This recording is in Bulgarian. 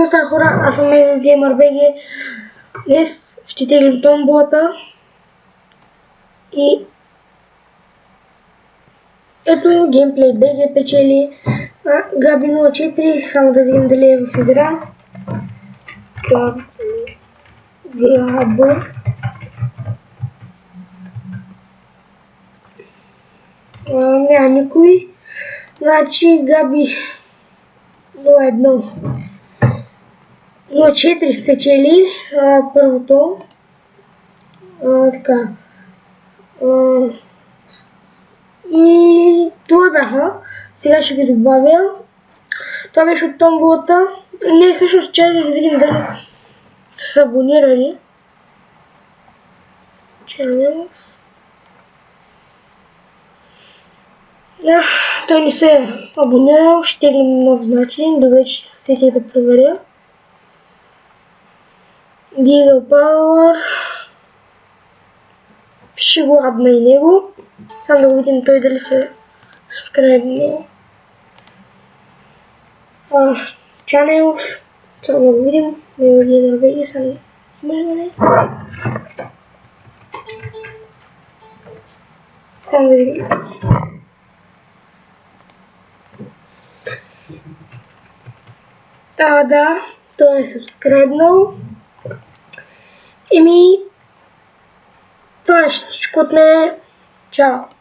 Какво става, хора? Аз съм GamerBG. Днес ще теглим томболата. И ето геймплей BG печели. Габи 04, само да видим дали е в игра. Габи. Няма никой. Значи Габи 01. 04 впечели първото. Така. И това бяха. Сега ще ги добавя. Това беше от томболата. Не, всъщност чай да видим дали са абонирали. Channels. Той не се е абонирал. Ще теглим нов начин. Добре, че се сетих да проверя. Giggle Power. Ще го адна и него. Само да го видим той дали се субскрайбне. Channels. Само да го видим. GamerBG само. Само да видим. Да, той е субскрайбнал. Еми, това е всичко от мен. Чао!